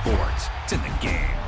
sports. It's in the game.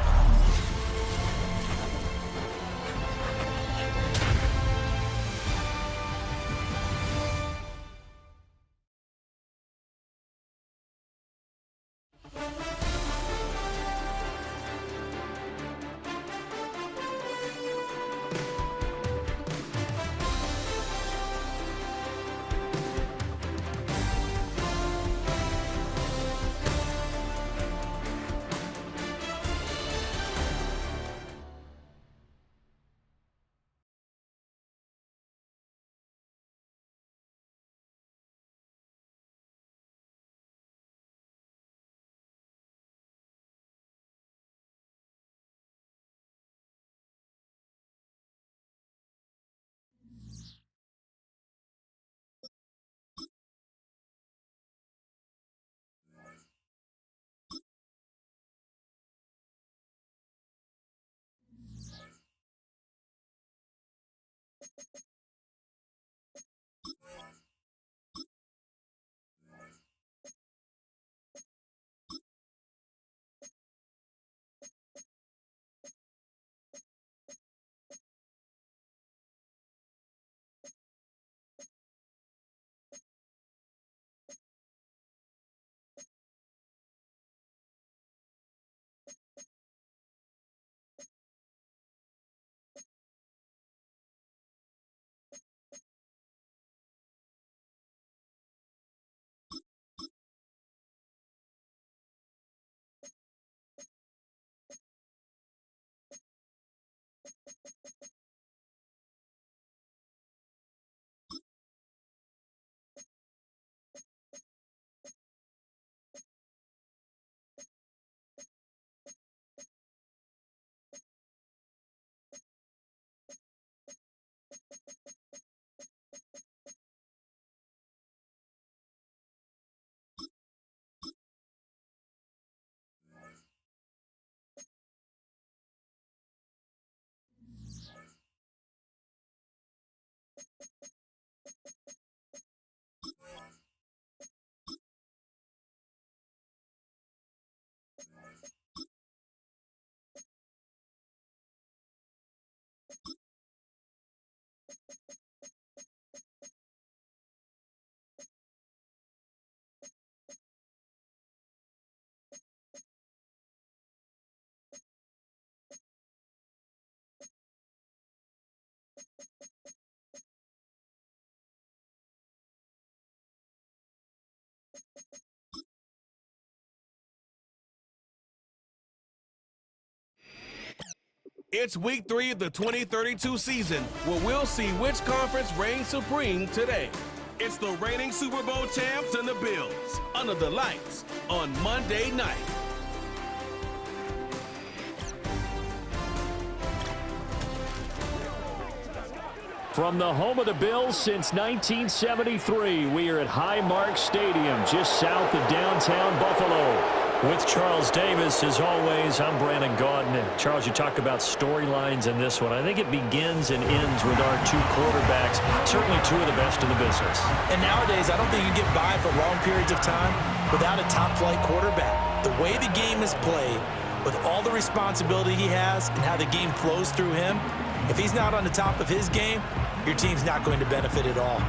It's week 3 of the 2032 season, where we'll see which conference reigns supreme today. It's the reigning Super Bowl champs and the Bills, under the lights on Monday night. From the home of the Bills since 1973, we are at Highmark Stadium, just south of downtown Buffalo. With Charles Davis, as always, I'm Brandon Gaudin. Charles, you talk about storylines in this one. I think it begins and ends with our two quarterbacks, certainly two of the best in the business. And nowadays, I don't think you get by for long periods of time without a top-flight quarterback. The way the game is played, with all the responsibility he has and how the game flows through him, if he's not on the top of his game, your team's not going to benefit at all.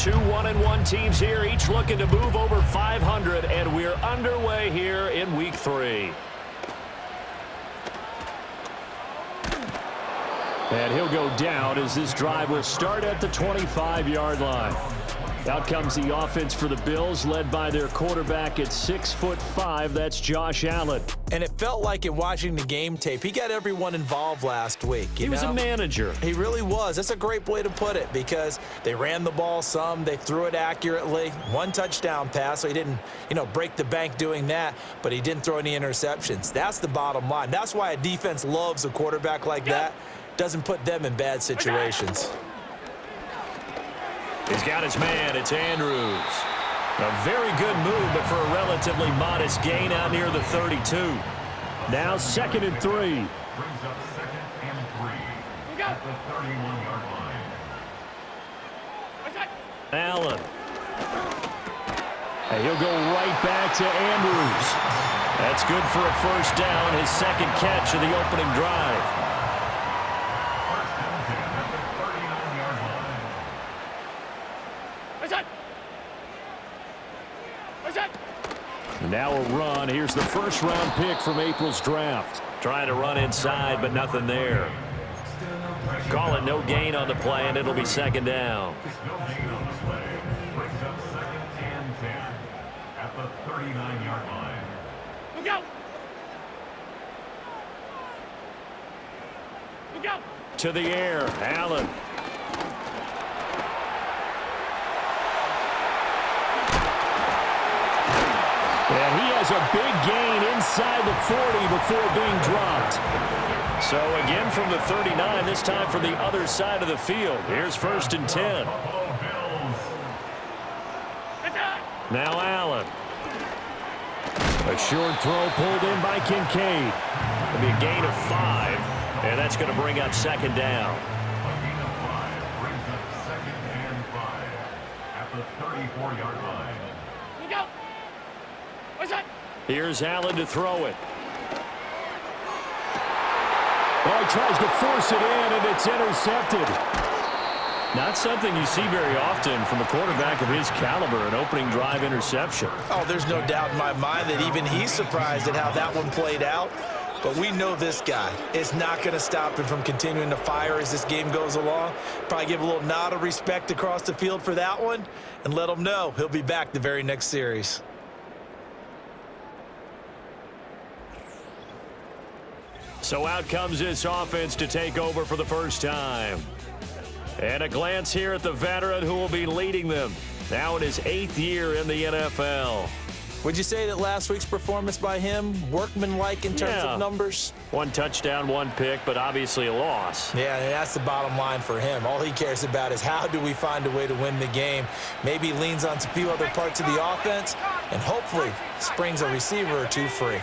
Two 1-1 teams here, each looking to move over 500, and we're underway here in Week 3. And he'll go down as this drive will start at the 25-yard line. Out comes the offense for the Bills, led by their quarterback at 6'5". That's Josh Allen. And it felt like in watching the game tape, he got everyone involved last week. He was a manager. He really was. That's a great way to put it because they ran the ball some, they threw it accurately. One touchdown pass, so he didn't, break the bank doing that, but he didn't throw any interceptions. That's the bottom line. That's why a defense loves a quarterback like that. Doesn't put them in bad situations. He's got his man. It's Andrews. A very good move, but for a relatively modest gain out near the 32. Now 2nd and 3. Brings up 2nd and 3 at the 31-yard line. Allen. And he'll go right back to Andrews. That's good for a first down, his second catch of the opening drive. Now a run. Here's the first-round pick from April's draft. Trying to run inside, but nothing there. Call it no gain on the play, and it'll be 2nd down. No gain on the play. Brings up 2nd and 10 at the 39-yard line. Look out! Look out! To the air, Allen. And he has a big gain inside the 40 before being dropped. So again from the 39, this time from the other side of the field. Here's 1st and 10. Now Allen. A short throw pulled in by Kincaid. It'll be a gain of 5, and that's going to bring up 2nd down. A gain of 5 brings up 2nd and 5 at the 34-yard line. Look out! Here's Allen to throw it. Oh, he tries to force it in, and it's intercepted. Not something you see very often from a quarterback of his caliber, an opening drive interception. Oh, there's no doubt in my mind that even he's surprised at how that one played out. But we know this guy is not going to stop him from continuing to fire as this game goes along. Probably give a little nod of respect across the field for that one and let him know he'll be back the very next series. So out comes this offense to take over for the first time. And a glance here at the veteran who will be leading them. Now in his 8th year in the NFL. Would you say that last week's performance by him, workmanlike in terms of numbers? 1 touchdown, 1 pick, but obviously a loss. Yeah, and that's the bottom line for him. All he cares about is how do we find a way to win the game. Maybe leans on a few other parts of the offense and hopefully springs a receiver or two free.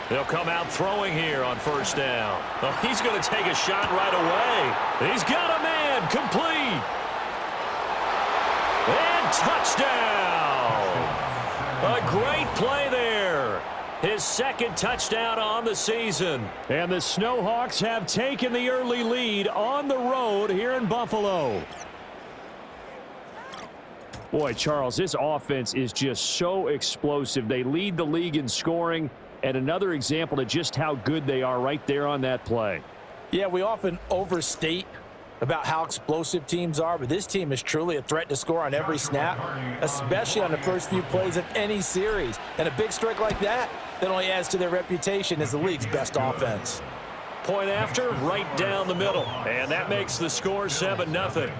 They'll come out throwing here on 1st down. Oh, he's going to take a shot right away. He's got a man complete. And touchdown. A great play there. His 2nd touchdown on the season. And the Snowhawks have taken the early lead on the road here in Buffalo. Boy, Charles, this offense is just so explosive. They lead the league in scoring. And another example of just how good they are right there on that play. Yeah, we often overstate about how explosive teams are, but this team is truly a threat to score on every snap, especially on the first few plays of any series. And a big strike like that only adds to their reputation as the league's best offense. Point after, right down the middle. And that makes the score 7-0.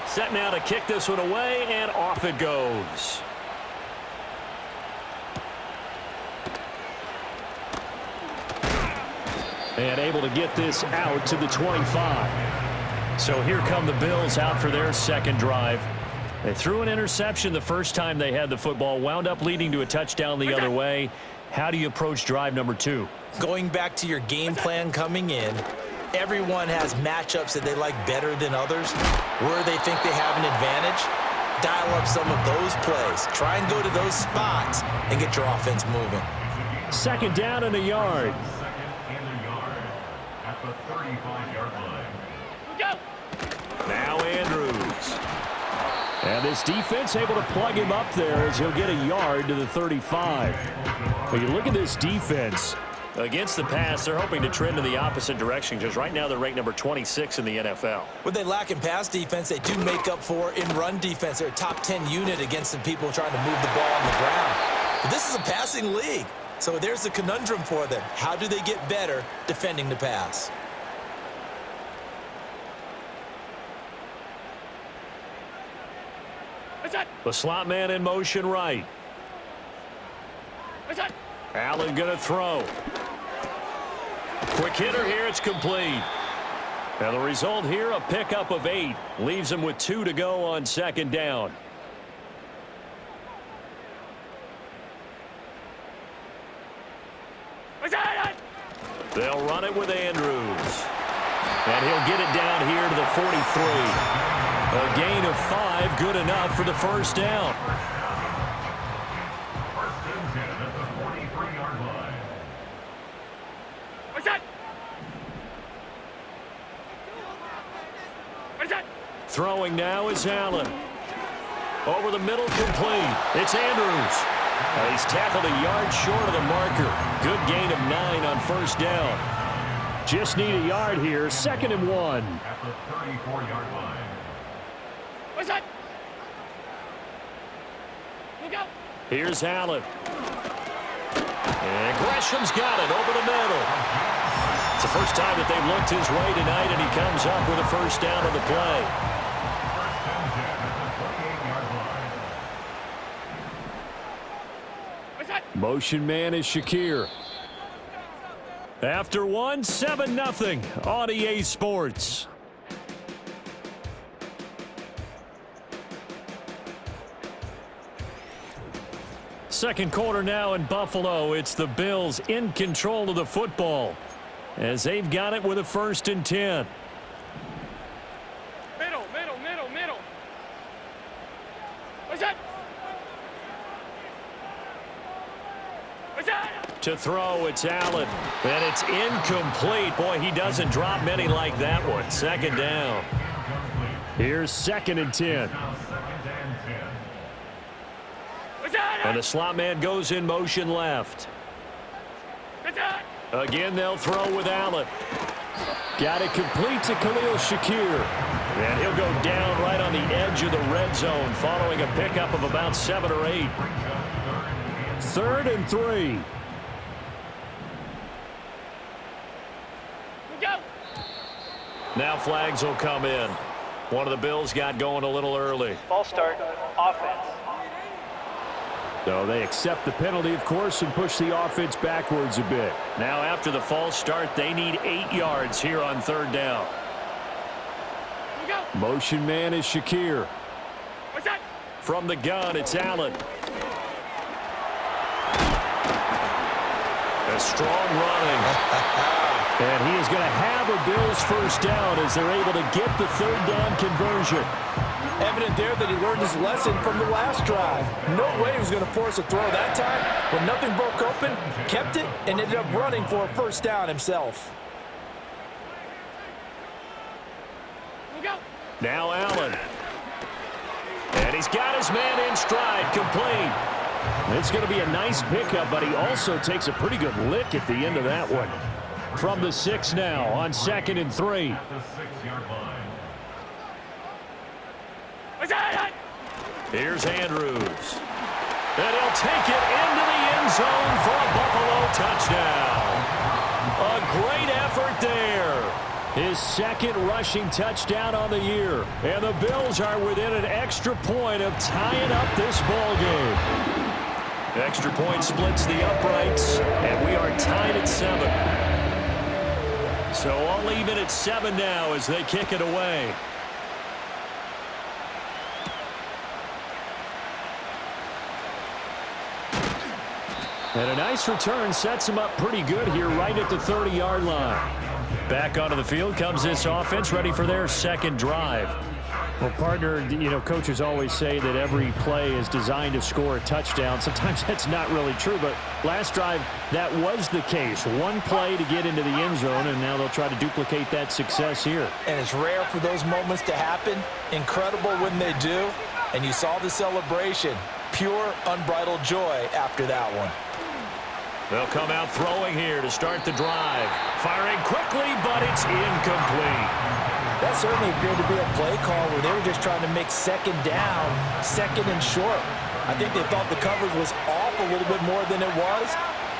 Set now to kick this one away, and off it goes. And able to get this out to the 25. So here come the Bills out for their 2nd drive. They threw an interception the first time they had the football, wound up leading to a touchdown the other way. How do you approach drive number 2? Going back to your game plan coming in, everyone has matchups that they like better than others, where they think they have an advantage. dial up some of those plays. Try and go to those spots and get your offense moving. Second down and a yard. Second and a yard at the 35-yard line. Now Andrews. And this defense able to plug him up there as he'll get a yard to the 35. When you look at this defense, against the pass, they're hoping to trend in the opposite direction because right now they're ranked number 26 in the NFL. What they lack in pass defense, they do make up for in run defense. They're a top 10 unit against the people trying to move the ball on the ground. But this is a passing league, so there's the conundrum for them. How do they get better defending the pass? The slot man in motion right. Allen going to throw. Quick hitter here. It's complete. And the result here, a pickup of 8. Leaves him with 2 to go on second down. They'll run it with Andrews. And he'll get it down here to the 43. A gain of 5, good enough for the first down. First and 10 at the 43-yard line. Throwing now is Allen. Over the middle, complete. It's Andrews. He's tackled a yard short of the marker. Good gain of 9 on first down. Just need a yard here. Second and 1. At the 34-yard line. Here's Allen. And Gresham's got it over the middle. It's the first time that they've looked his way tonight, and he comes up with a first down on the play. First and 10 at the 28-yard line. Motion man is Shakir. After one, 7-0 on EA Sports. Second quarter now in Buffalo. It's the Bills in control of the football as they've got it with a first and 10. Middle. What's that? To throw, it's Allen. And it's incomplete. Boy, he doesn't drop many like that one. Second down. Here's second and 10. And the slot man goes in motion left. Again, they'll throw with Allen. Got it complete to Khalil Shakir. And he'll go down right on the edge of the red zone following a pickup of about 7 or 8. Third and 3. Now flags will come in. One of the Bills got going a little early. False start, offense. So they accept the penalty, of course, and push the offense backwards a bit. Now after the false start, they need 8 yards here on third down. Motion man is Shakir. What's that? From the gun, it's Allen. A strong running. And he is going to have a Bills first down as they're able to get the third down conversion. Evident there that he learned his lesson from the last drive. No way he was going to force a throw that time. When nothing broke open, kept it, and ended up running for a first down himself. Now Allen. And he's got his man in stride, complete. It's going to be a nice pickup, but he also takes a pretty good lick at the end of that one. From the 6 now on second and 3. At the 6-yard line. Here's Andrews. And he'll take it into the end zone for a Buffalo touchdown. A great effort there. His second rushing touchdown on the year. And the Bills are within an extra point of tying up this ball game. Extra point splits the uprights, and we are tied at 7. So all even at 7 now as they kick it away. And a nice return sets him up pretty good here right at the 30-yard line. Back onto the field comes this offense ready for their second drive. Well, partner, you know, coaches always say that every play is designed to score a touchdown. Sometimes that's not really true, but last drive, that was the case. One play to get into the end zone, and now they'll try to duplicate that success here. And it's rare for those moments to happen. Incredible when they do. And you saw the celebration. Pure, unbridled joy after that one. They'll come out throwing here to start the drive. Firing quickly, but it's incomplete. That certainly appeared to be a play call where they were just trying to make second down, second and short. I think they thought the coverage was off a little bit more than it was.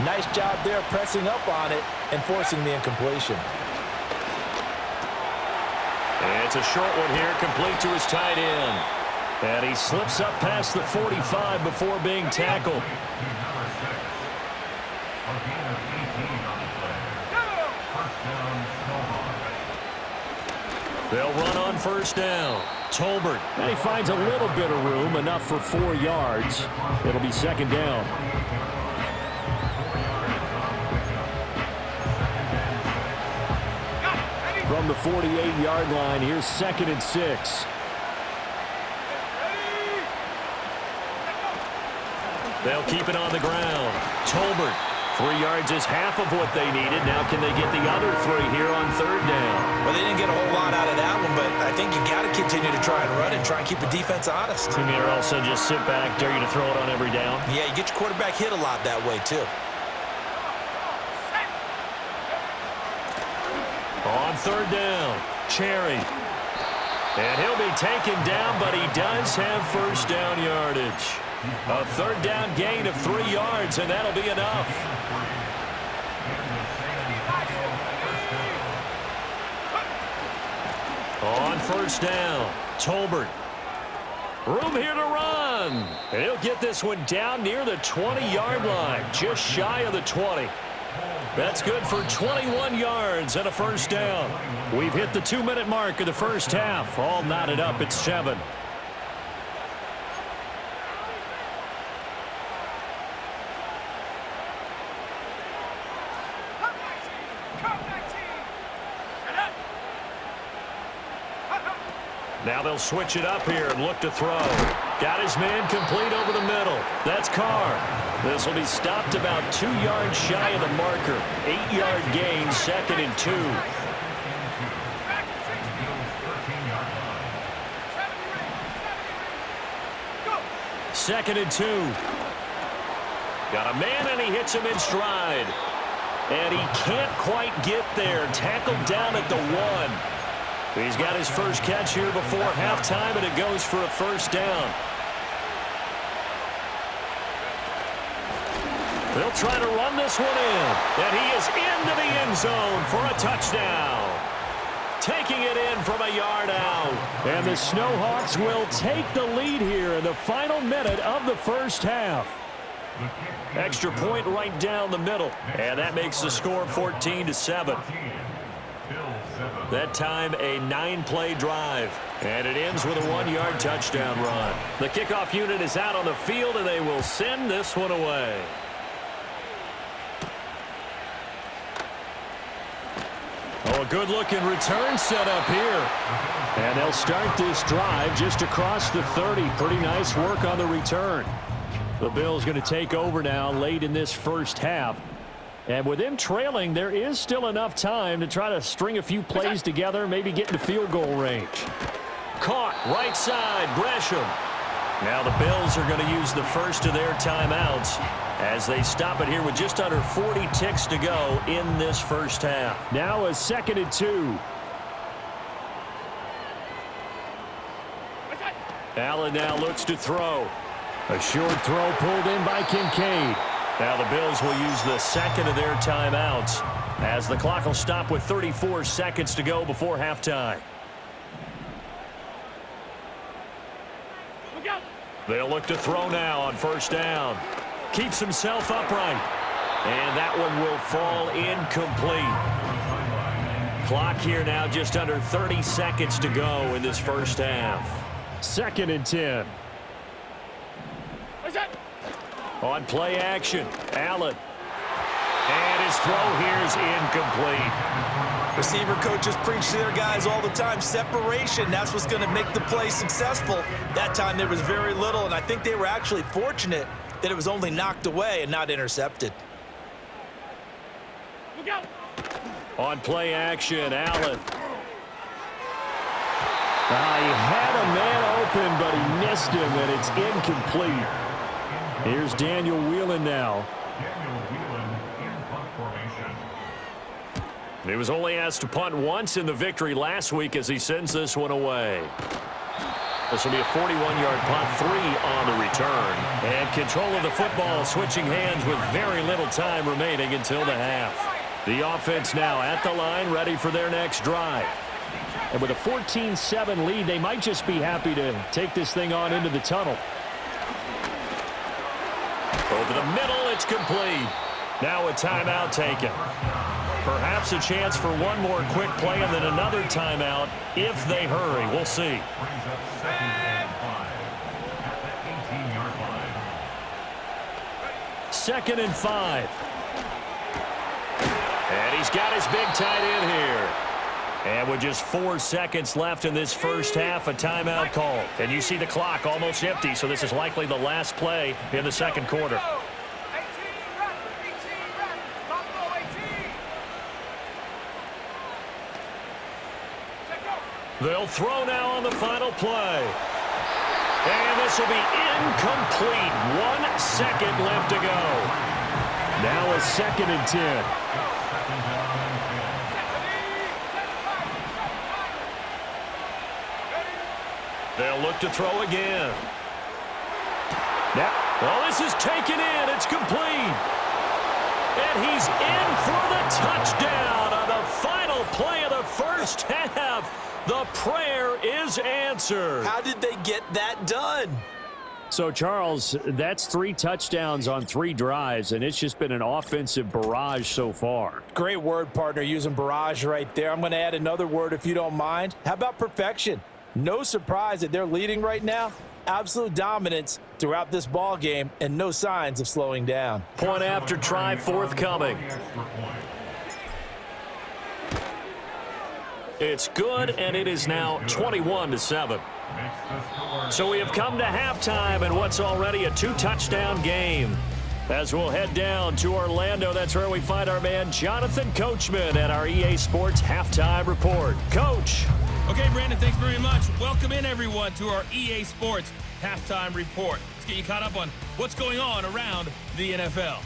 Nice job there pressing up on it and forcing the incompletion. It's a short one here, complete to his tight end. And he slips up past the 45 before being tackled. They'll run on first down. Tolbert. And he finds a little bit of room, enough for 4 yards. It'll be second down. From the 48-yard line, here's 2nd and 6. They'll keep it on the ground. Tolbert. 3 yards is half of what they needed. Now can they get the other 3 here on third down? Well, they didn't get a whole lot out of that one, but I think you got to continue to try and run and try and keep the defense honest. You mean also just sit back, dare you to throw it on every down? Yeah, you get your quarterback hit a lot that way, too. On third down, Cherry. And he'll be taken down, but he does have first down yardage. A third down gain of 3 yards, and that'll be enough. On first down, Tolbert. Room here to run. And he'll get this one down near the 20-yard line, just shy of the 20. That's good for 21 yards and a first down. We've hit the 2-minute mark of the first half. All knotted up at 7. Now they'll switch it up here and look to throw. Got his man complete over the middle. That's Carr. This will be stopped about 2 yards shy of the marker. 8-yard gain, 2nd and 2. Second and 2. Got a man, and he hits him in stride. And he can't quite get there. Tackled down at the 1. He's got his first catch here before halftime, and it goes for a first down. They'll try to run this one in, and he is into the end zone for a touchdown. Taking it in from a yard out. And the Snowhawks will take the lead here in the final minute of the first half. Extra point right down the middle, and that makes the score 14-7. That time a 9-play drive, and it ends with a 1-yard touchdown run. The kickoff unit is out on the field, and they will send this one away. Oh, a good-looking return set up here. And they'll start this drive just across the 30. Pretty nice work on the return. The Bills going to take over now late in this first half. And with them trailing, there is still enough time to try to string a few plays together, maybe get into field goal range. Caught, right side, Gresham. Now the Bills are going to use the first of their timeouts as they stop it here with just under 40 ticks to go in this first half. Now a 2nd and 2. Allen now looks to throw. A short throw pulled in by Kincaid. Now the Bills will use the second of their timeouts as the clock will stop with 34 seconds to go before halftime. They'll look to throw now on first down. Keeps himself upright. And that one will fall incomplete. Clock here now just under 30 seconds to go in this first half. 2nd and 10. On play action, Allen. And his throw here is incomplete. Receiver coaches preach to their guys all the time. Separation, that's what's going to make the play successful. That time there was very little, and I think they were actually fortunate that it was only knocked away and not intercepted. Look out. On play action, Allen. He had a man open, but he missed him, and it's incomplete. Here's Daniel Whelan now. Daniel Whelan in punt formation. He was only asked to punt once in the victory last week as he sends this one away. This will be a 41-yard punt, 3 on the return. And control of the football switching hands with very little time remaining until the half. The offense now at the line, ready for their next drive. And with a 14-7 lead, they might just be happy to take this thing on into the tunnel. Over the middle, it's complete. Now a timeout taken. Perhaps a chance for one more quick play and then another timeout if they hurry. We'll see. Brings up 2nd and 5 at the 18-yard line. 2nd and 5. And he's got his big tight end here. And with just 4 seconds left in this first half, a timeout call. And you see the clock almost empty, so this is likely the last play in the second quarter. They'll throw now on the final play. And this will be incomplete. 1 second left to go. Now a 2nd and 10. They'll look to throw again. Now, well, this is taken in. It's complete. And he's in for the touchdown on the final play of the first half. The prayer is answered. How did they get that done? So, Charles, that's 3 touchdowns on 3 drives, and it's just been an offensive barrage so far. Great word, partner, using barrage right there. I'm going to add another word if you don't mind. How about perfection? No surprise that they're leading right now. Absolute dominance throughout this ball game and no signs of slowing down. Point after try forthcoming. It's good, and it is now 21-7. So we have come to halftime and what's already a 2-touchdown game. As we'll head down to Orlando, that's where we find our man Jonathan Coachman at our EA Sports Halftime Report. Coach. Okay, Brandon, thanks very much. Welcome in, everyone, to our EA Sports Halftime Report. Let's get you caught up on what's going on around the NFL.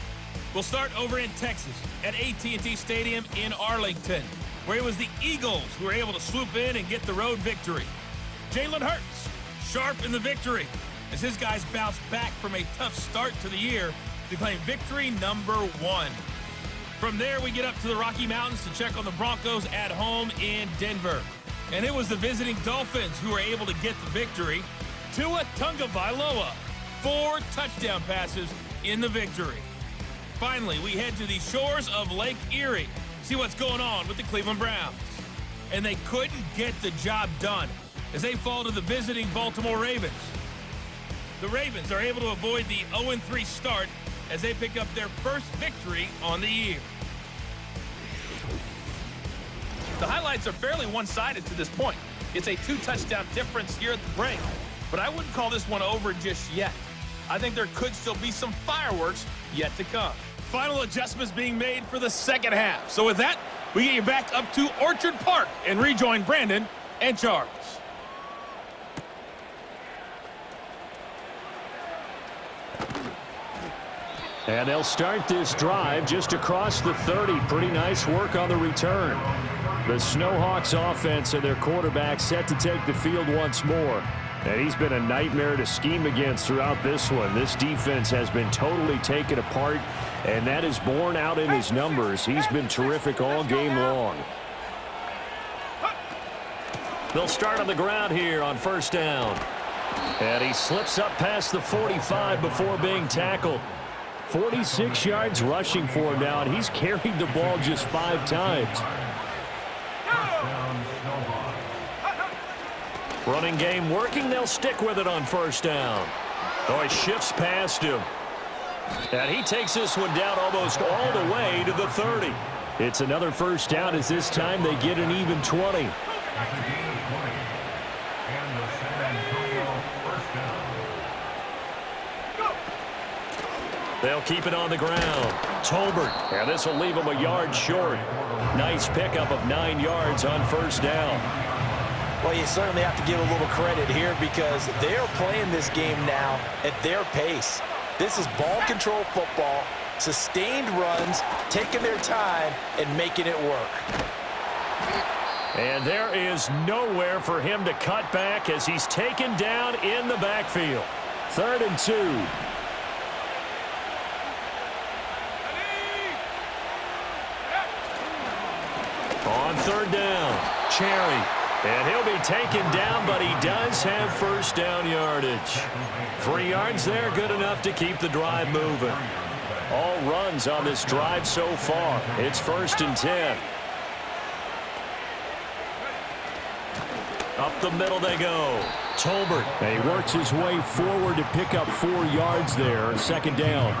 We'll start over in Texas at AT&T Stadium in Arlington, where it was the Eagles who were able to swoop in and get the road victory. Jalen Hurts, sharp in the victory, as his guys bounce back from a tough start to the year to claim victory number 1. From there, we get up to the Rocky Mountains to check on the Broncos at home in Denver. And it was the visiting Dolphins who were able to get the victory. Tua Tagovailoa, 4 touchdown passes in the victory. Finally, we head to the shores of Lake Erie, see what's going on with the Cleveland Browns. And they couldn't get the job done as they fall to the visiting Baltimore Ravens. The Ravens are able to avoid the 0-3 start as they pick up their first victory on the year. The highlights are fairly one-sided to this point. It's a 2-touchdown difference here at the break, but I wouldn't call this one over just yet. I think there could still be some fireworks yet to come. Final adjustments being made for the second half. So with that, we get you back up to Orchard Park and rejoin Brandon and Charles. And they'll start this drive just across the 30. Pretty nice work on the return. The Snowhawks offense and their quarterback set to take the field once more. And he's been a nightmare to scheme against throughout this one. This defense has been totally taken apart, and that is borne out in his numbers. He's been terrific all game long. They'll start on the ground here on first down. And he slips up past the 45 before being tackled. 46 yards rushing for him now, and he's carried the ball just 5 times. Running game working. They'll stick with it on first down. Oh, he shifts past him. And he takes this one down almost all the way to the 30. It's another first down as this time they get an even 20. It's a gain of 20. And the San Antonio first down. They'll keep it on the ground. Tolbert, and this will leave him a yard short. Nice pickup of 9 yards on first down. Well, you certainly have to give a little credit here because they're playing this game now at their pace. This is ball control football, sustained runs, taking their time, and making it work. And there is nowhere for him to cut back as he's taken down in the backfield. 3rd and 2. On 3rd down, Cherry. And he'll be taken down, but he does have first down yardage. 3 yards there, good enough to keep the drive moving. All runs on this drive so far. It's 1st and 10. Up the middle they go. Tolbert. And he works his way forward to pick up 4 yards there. 2nd down.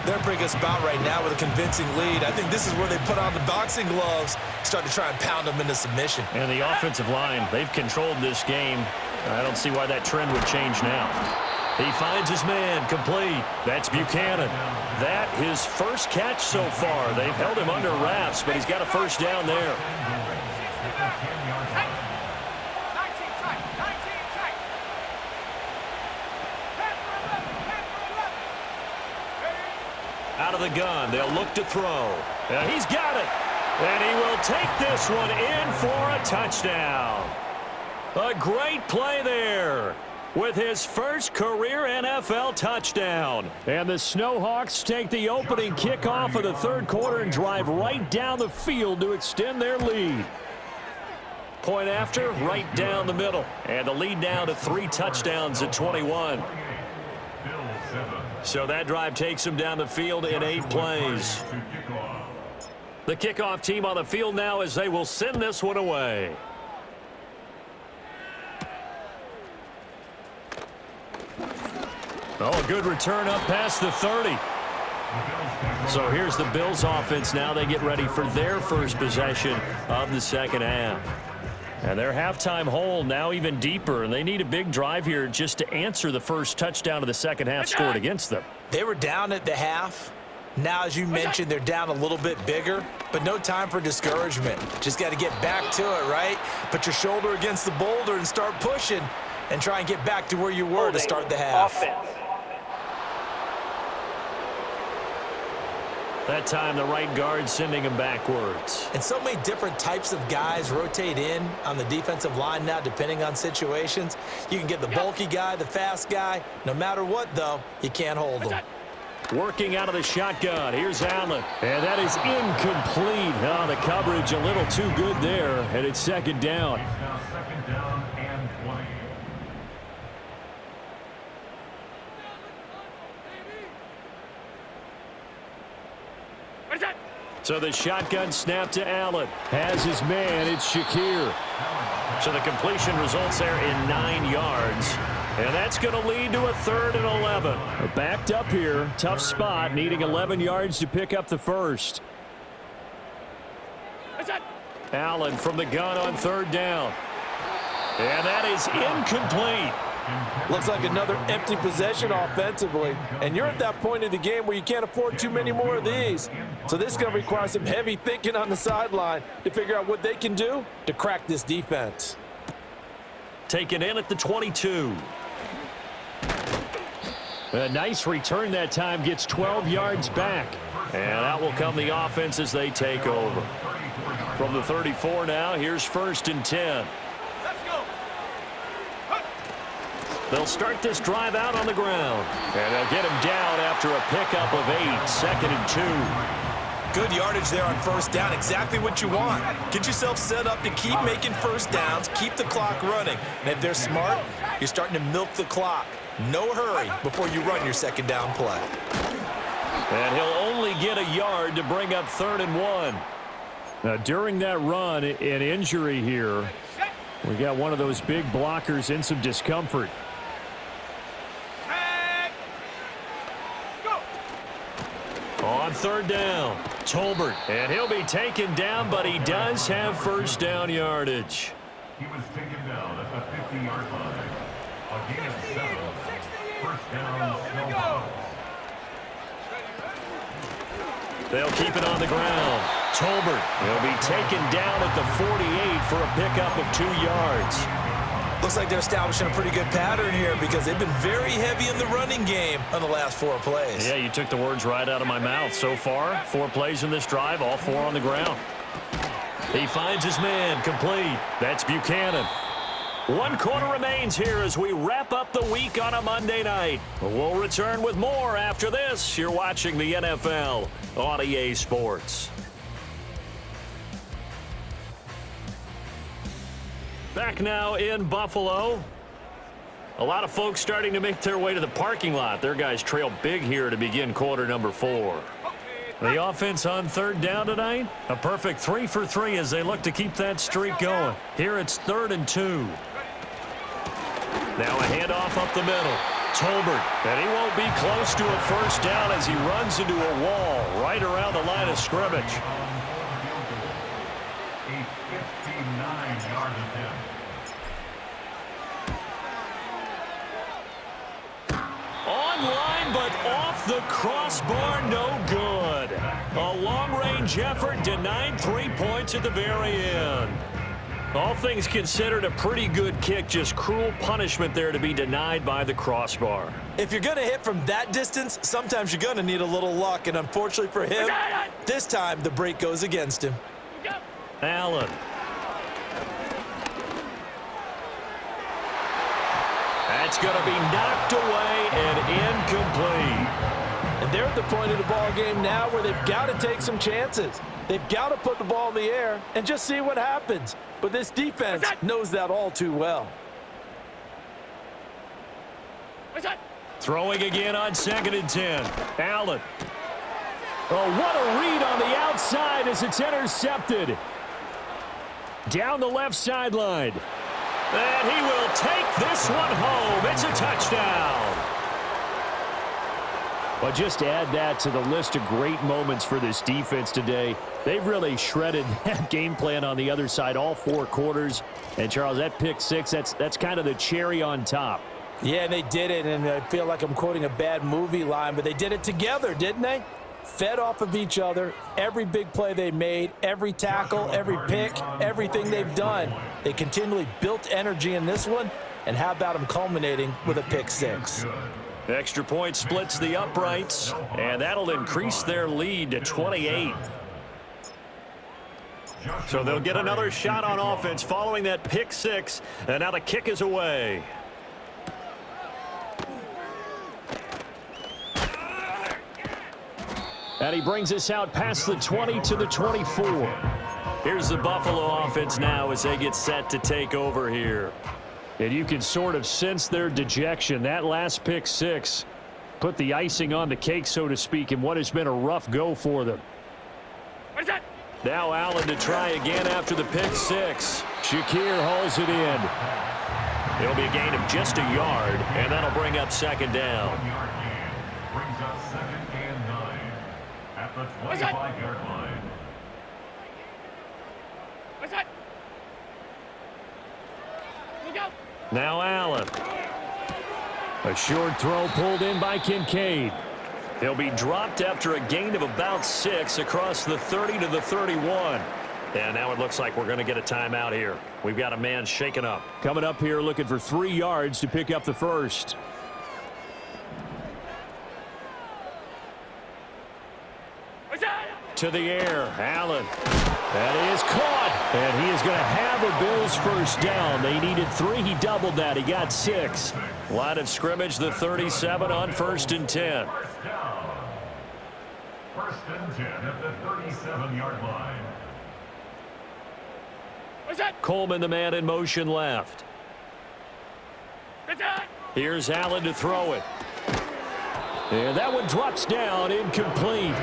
They're bringing us about right now with a convincing lead. I think this is where they put on the boxing gloves, start to try and pound them into submission. And the offensive line, they've controlled this game. I don't see why that trend would change now. He finds his man, complete. That's Buchanan. That his first catch so far. They've held him under wraps, but he's got a first down there. Out of the gun, they'll look to throw. And he's got it. And he will take this one in for a touchdown. A great play there with his first career NFL touchdown. And the Snowhawks take the opening kickoff of the 3rd quarter and drive right down the field to extend their lead. Point after, right down the middle. And the lead now to 3 touchdowns at 21. So that drive takes him down the field in 8 plays. The kickoff team on the field now as they will send this one away. Oh, a good return up past the 30. So here's the Bills offense now. They get ready for their first possession of the 2nd half. And their halftime hole now even deeper, and they need a big drive here just to answer the first touchdown of the 2nd half scored against them. They were down at the half. Now, as you mentioned, they're down a little bit bigger, but no time for discouragement. Just got to get back to it, right? Put your shoulder against the boulder and start pushing and try and get back to where you were to start the half. That time, the right guard sending him backwards. And so many different types of guys rotate in on the defensive line now, depending on situations. You can get the bulky guy, the fast guy. No matter what, though, you can't hold them. Working out of the shotgun. Here's Allen. And that is incomplete. Oh, the coverage a little too good there. And it's 2nd down. Now 2nd down and 20. So the shotgun snap to Allen. Has his man. It's Shakir. So the completion results there in 9 yards. And that's going to lead to a 3rd and 11. Backed up here. Tough spot. Needing 11 yards to pick up the first. Allen from the gun on 3rd down. And that is incomplete. Looks like another empty possession offensively. And you're at that point in the game where you can't afford too many more of these. So this is going to require some heavy thinking on the sideline to figure out what they can do to crack this defense. Taken in at the 22. A nice return that time. Gets 12 yards back. And out will come the offense as they take over. From the 34 now, here's 1st and 10. They'll start this drive out on the ground. And they'll get him down after a pickup of 8. 2nd and 2. Good yardage there on 1st down. Exactly what you want. Get yourself set up to keep making first downs, keep the clock running. And if they're smart, you're starting to milk the clock. No hurry before you run your 2nd down play. And he'll only get a yard to bring up 3rd and 1. Now, during that run, an injury here. We got one of those big blockers in some discomfort. On On third down, Tolbert. And he'll be taken down, but he does have first down yardage. He was taken down at the 50-yard line. A gain of 7. First down, Snowballs. They'll keep it on the ground. Tolbert will be taken down at the 48 for a pickup of 2 yards. Looks like they're establishing a pretty good pattern here because they've been very heavy in the running game on the last 4 plays. Yeah, you took the words right out of my mouth. So far, 4 plays in this drive, all 4 on the ground. He finds his man, complete. That's Buchanan. 1 quarter remains here as we wrap up the week on a Monday night. We'll return with more after this. You're watching the NFL on EA Sports. Back now in Buffalo. A lot of folks starting to make their way to the parking lot. Their guys trail big here to begin quarter number 4. The offense on third down tonight, a perfect 3 for 3 as they look to keep that streak going. Here it's 3rd and 2. Now a handoff up the middle. Tolbert, and he won't be close to a first down as he runs into a wall right around the line of scrimmage. A 59-yard attempt. Online, but off the crossbar, no good. A long-range effort denied 3 points at the very end. All things considered, a pretty good kick, just cruel punishment there to be denied by the crossbar. If you're going to hit from that distance, sometimes you're going to need a little luck, and unfortunately for him, this time the break goes against him. Allen. That's going to be knocked away and incomplete. And they're at the point of the ball game now where they've got to take some chances. They've got to put the ball in the air and just see what happens. But this defense knows that all too well. Throwing again on 2nd and 10. Allen. Oh, what a read on the outside as it's intercepted. Down the left sideline. And he will take this one home. It's a touchdown. But just add that to the list of great moments for this defense today. They've really shredded that game plan on the other side all 4 quarters. And, Charles, that pick 6, that's kind of the cherry on top. Yeah, and they did it, and I feel like I'm quoting a bad movie line, but they did it together, didn't they? Fed off of each other, every big play they made, every tackle, every pick, everything they've done. They continually built energy in this one, and how about them culminating with a pick 6? Extra point splits the uprights, and that'll increase their lead to 28. So they'll get another shot on offense following that pick 6, and now the kick is away. And he brings us out past the 20 to the 24. Here's the Buffalo offense now as they get set to take over here. And you can sort of sense their dejection. That last pick 6 put the icing on the cake, so to speak, in what has been a rough go for them. What is that? Now Allen to try again after the pick 6. Shakir hauls it in. It'll be a gain of just a yard, and that'll bring up 2nd down. 1-yard gain brings up 2nd and 9 at the 25-yard line. What's that? Look out! Now Allen. A short throw pulled in by Kincaid. He'll be dropped after a gain of about 6 across the 30 to the 31. And now it looks like we're going to get a timeout here. We've got a man shaken up. Coming up here looking for 3 yards to pick up the first. What's that? To the air, Allen. That is caught, and he is going to have a Bills first down. They needed 3. He doubled that. He got 6. Line of scrimmage, the 37 on 1st and 10. First down. 1st and 10 at the 37-yard line. What's that? Coleman, the man in motion left. What's that? Here's Allen to throw it. And that one drops down, incomplete.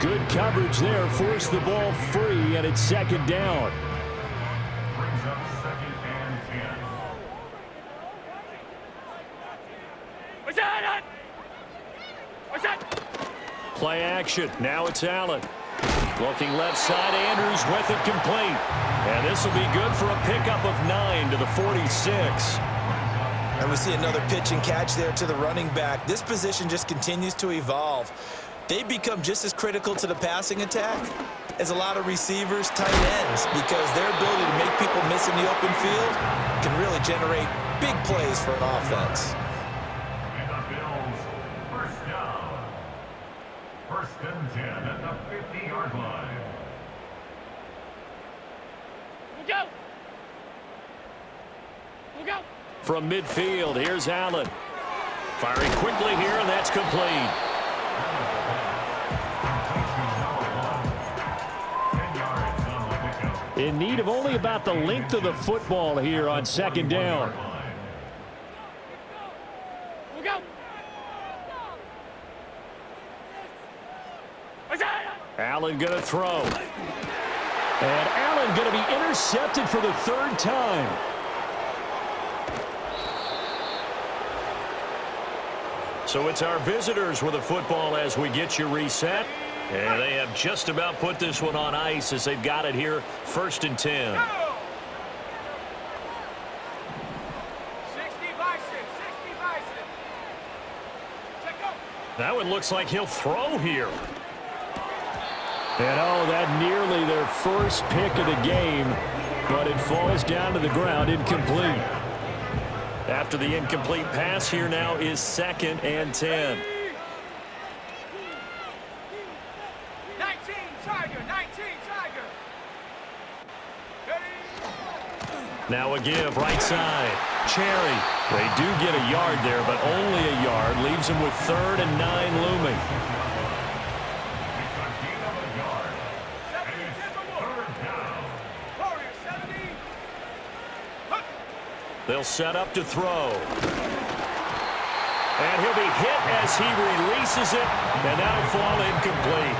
Good coverage there, forced the ball free, and it's 2nd down. Brings up 2nd and 10. What's that? What's that? Play action. Now it's Allen. Looking left side, Andrews with it complete. And this will be good for a pickup of 9 to the 46. And we see another pitch and catch there to the running back. This position just continues to evolve. They become just as critical to the passing attack as a lot of receivers, tight ends, because their ability to make people miss in the open field can really generate big plays for an offense. And the Bills, first down. First and 10 at the 50-yard line. Look out! Look out! From midfield, here's Allen. Firing quickly here, and that's complete. In need of only about the length of the football here on second down. Look out! Allen going to throw. And Allen going to be intercepted for the third time. So it's our visitors with the football as we get you reset. And they have just about put this one on ice as they've got it here, first and 10. 60 bison, 60 bison. Check go. That one looks like he'll throw here. And oh, that nearly their first pick of the game, but it falls down to the ground incomplete. After the incomplete pass, here now is second and 10. 19 Tiger, 19 Tiger. Now a give, right side. Cherry. They do get a yard there, but only a yard. Leaves them with third and 9 looming. They'll set up to throw. And he'll be hit as he releases it, and that'll fall incomplete.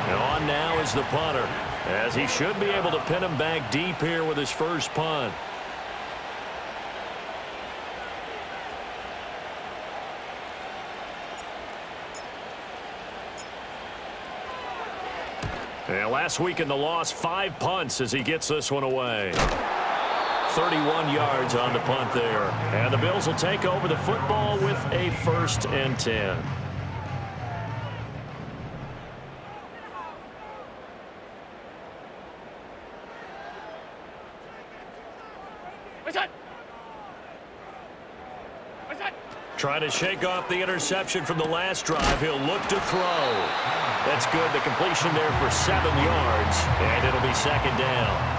And on now is the punter, as he should be able to pin him back deep here with his first punt. And last week in the loss, 5 punts as he gets this one away. 31 yards on the punt there. And the Bills will take over the football with a first and 10. What's that? What's that? Trying to shake off the interception from the last drive. He'll look to throw. That's good. The completion there for 7 yards. And it'll be second down.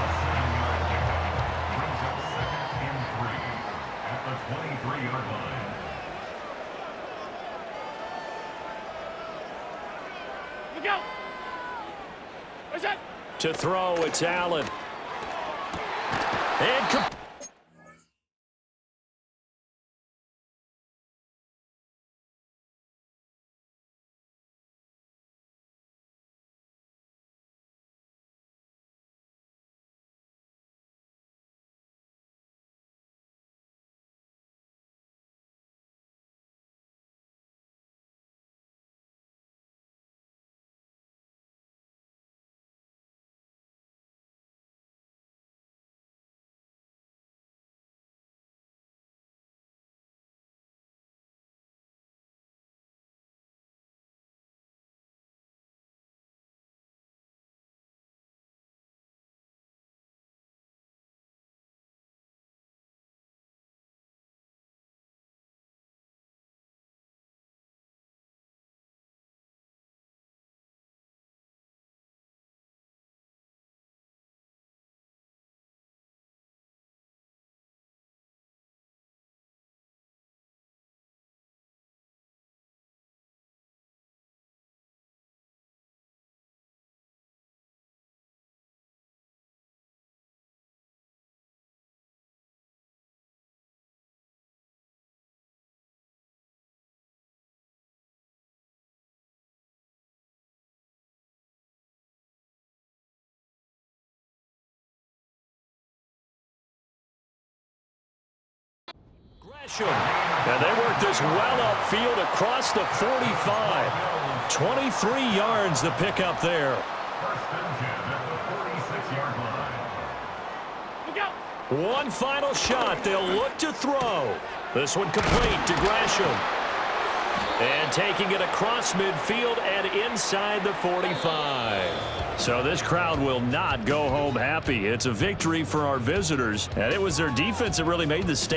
To throw, it's Allen. And Gresham And they work this well upfield across the 45. 23 yards the pickup there. First and 10 at the 46-yard line. Look out. One final shot. They'll look to throw. This one complete to Gresham. And taking it across midfield and inside the 45. So this crowd will not go home happy. It's a victory for our visitors. And it was their defense that really made the stadium.